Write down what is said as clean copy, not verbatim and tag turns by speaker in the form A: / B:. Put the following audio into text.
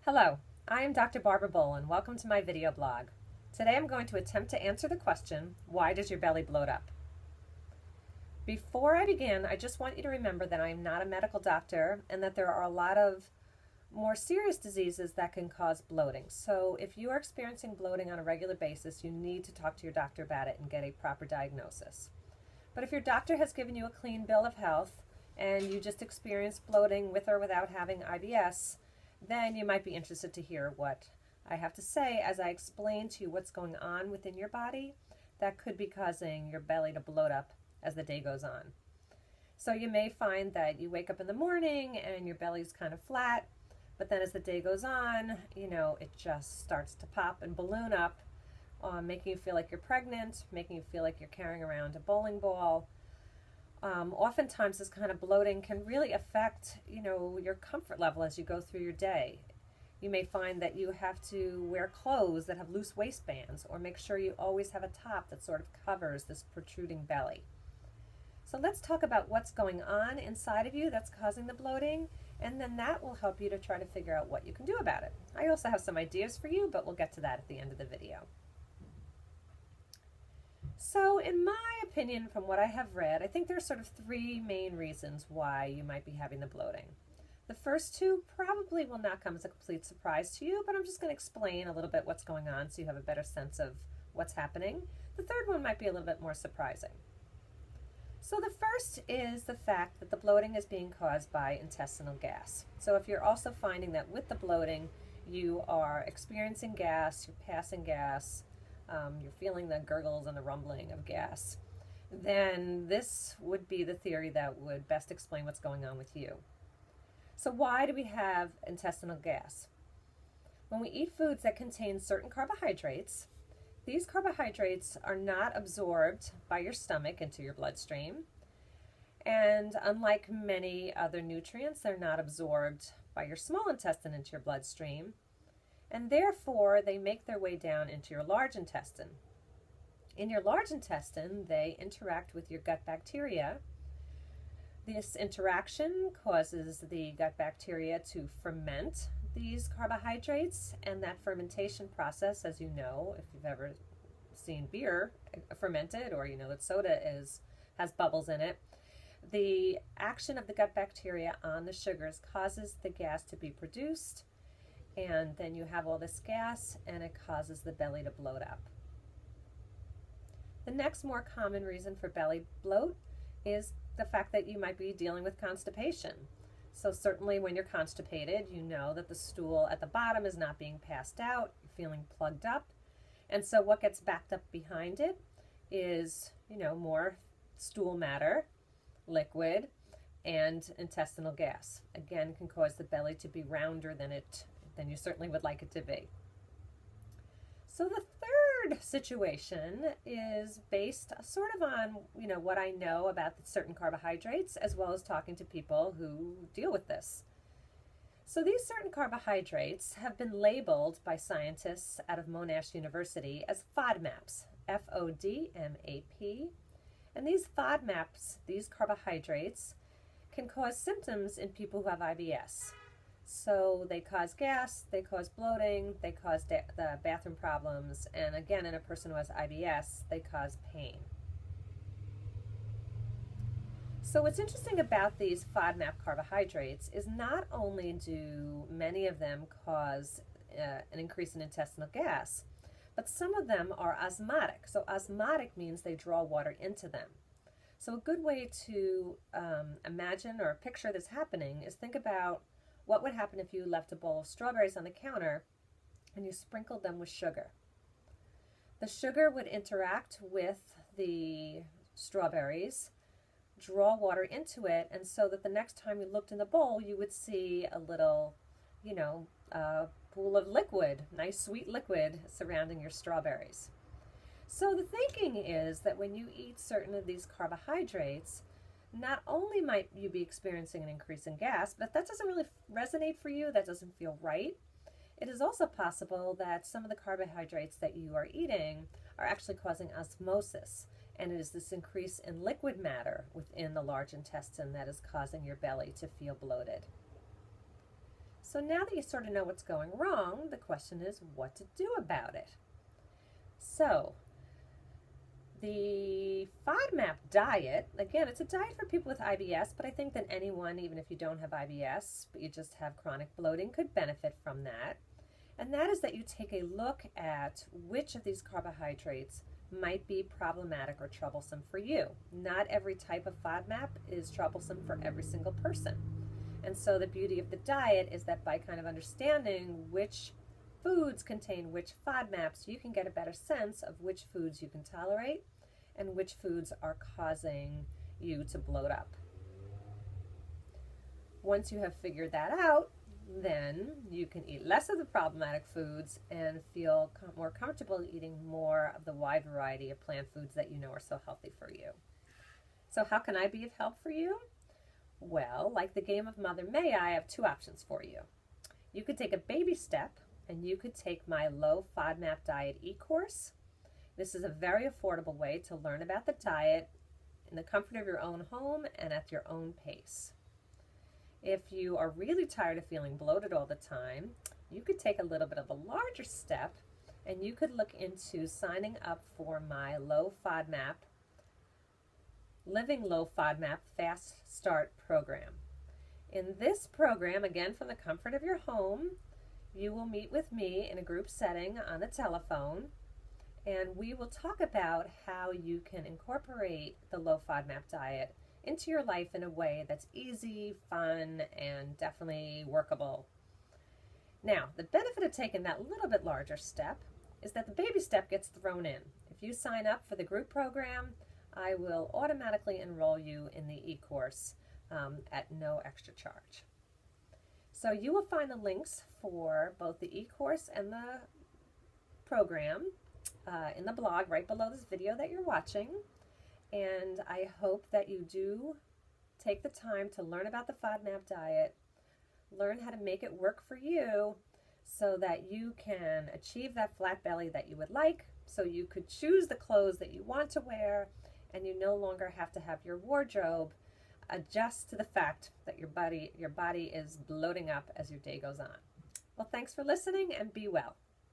A: Hello, I am Dr. Barbara Bowl and welcome to my video blog. Today I'm going to attempt to answer the question, why does your belly bloat up? Before I begin, I just want you to remember that I am not a medical doctor and that there are a lot of more serious diseases that can cause bloating. So if you are experiencing bloating on a regular basis, you need to talk to your doctor about it and get a proper diagnosis. But if your doctor has given you a clean bill of health and you just experience bloating with or without having IBS, then you might be interested to hear what I have to say as I explain to you what's going on within your body that could be causing your belly to bloat up as the day goes on. So you may find that you wake up in the morning and your belly's kind of flat, but then as the day goes on, it just starts to pop and balloon up, making you feel like you're pregnant, making you feel like you're carrying around a bowling ball. Oftentimes this kind of bloating can really affect, your comfort level as you go through your day. You may find that you have to wear clothes that have loose waistbands or make sure you always have a top that sort of covers this protruding belly. So let's talk about what's going on inside of you that's causing the bloating, and then that will help you to try to figure out what you can do about it. I also have some ideas for you, but we'll get to that at the end of the video. So in my opinion, from what I have read, I think there are sort of three main reasons why you might be having the bloating. The first two probably will not come as a complete surprise to you, but I'm just going to explain a little bit what's going on so you have a better sense of what's happening. The third one might be a little bit more surprising. So the first is the fact that the bloating is being caused by intestinal gas. So if you're also finding that with the bloating, you are experiencing gas, you're passing gas, you're feeling the gurgles and the rumbling of gas, then this would be the theory that would best explain what's going on with you. So why do we have intestinal gas? When we eat foods that contain certain carbohydrates, these carbohydrates are not absorbed by your stomach into your bloodstream, and unlike many other nutrients, they're not absorbed by your small intestine into your bloodstream, and therefore they make their way down into your large intestine. In your large intestine, they interact with your gut bacteria. This interaction causes the gut bacteria to ferment these carbohydrates, and that fermentation process, as you know, if you've ever seen beer fermented, or you know that soda has bubbles in it, the action of the gut bacteria on the sugars causes the gas to be produced, and then you have all this gas and it causes the belly to bloat up. The next more common reason for belly bloat is the fact that you might be dealing with constipation. So certainly when you're constipated, you know that the stool at the bottom is not being passed out, you're feeling plugged up, and so what gets backed up behind it is, more stool matter, liquid, and intestinal gas. Again, can cause the belly to be rounder than you certainly would like it to be. So the third situation is based sort of on, what I know about certain carbohydrates, as well as talking to people who deal with this. So these certain carbohydrates have been labeled by scientists out of Monash University as FODMAPs, F-O-D-M-A-P. And these FODMAPs, these carbohydrates, can cause symptoms in people who have IBS. So they cause gas, they cause bloating, they cause the bathroom problems, and again, in a person who has IBS, they cause pain. So what's interesting about these FODMAP carbohydrates is not only do many of them cause an increase in intestinal gas, but some of them are osmotic. So osmotic means they draw water into them. So a good way to imagine or picture this happening is think about what would happen if you left a bowl of strawberries on the counter and you sprinkled them with sugar. The sugar would interact with the strawberries, draw water into it, and so that the next time you looked in the bowl, you would see a little, pool of liquid, nice sweet liquid surrounding your strawberries. So the thinking is that when you eat certain of these carbohydrates, not only might you be experiencing an increase in gas, but that doesn't really resonate for you, that doesn't feel right. It is also possible that some of the carbohydrates that you are eating are actually causing osmosis, and it is this increase in liquid matter within the large intestine that is causing your belly to feel bloated. So now that you sort of know what's going wrong, the question is what to do about it. So the FODMAP diet, again, it's a diet for people with IBS, but I think that anyone, even if you don't have IBS, but you just have chronic bloating, could benefit from that. And that is that you take a look at which of these carbohydrates might be problematic or troublesome for you. Not every type of FODMAP is troublesome for every single person. And so the beauty of the diet is that by kind of understanding which foods contain which FODMAPs, you can get a better sense of which foods you can tolerate and which foods are causing you to bloat up. Once you have figured that out, then you can eat less of the problematic foods and feel more comfortable eating more of the wide variety of plant foods that you know are so healthy for you. So how can I be of help for you? Well, like the game of Mother May I have two options for you. You could take a baby step and you could take my low FODMAP diet e-course. This is a very affordable way to learn about the diet in the comfort of your own home and at your own pace. If you are really tired of feeling bloated all the time, you could take a little bit of a larger step and you could look into signing up for my low FODMAP, Living Low FODMAP Fast Start program. In this program, again from the comfort of your home, you will meet with me in a group setting on the telephone, and we will talk about how you can incorporate the low FODMAP diet into your life in a way that's easy, fun, and definitely workable. Now, the benefit of taking that little bit larger step is that the baby step gets thrown in. If you sign up for the group program, I will automatically enroll you in the e-course at no extra charge. So you will find the links for both the e-course and the program in the blog right below this video that you're watching. And I hope that you do take the time to learn about the FODMAP diet, learn how to make it work for you so that you can achieve that flat belly that you would like, so you could choose the clothes that you want to wear, and you no longer have to have your wardrobe adjust to the fact that your body is bloating up as your day goes on. Well, thanks for listening and be well.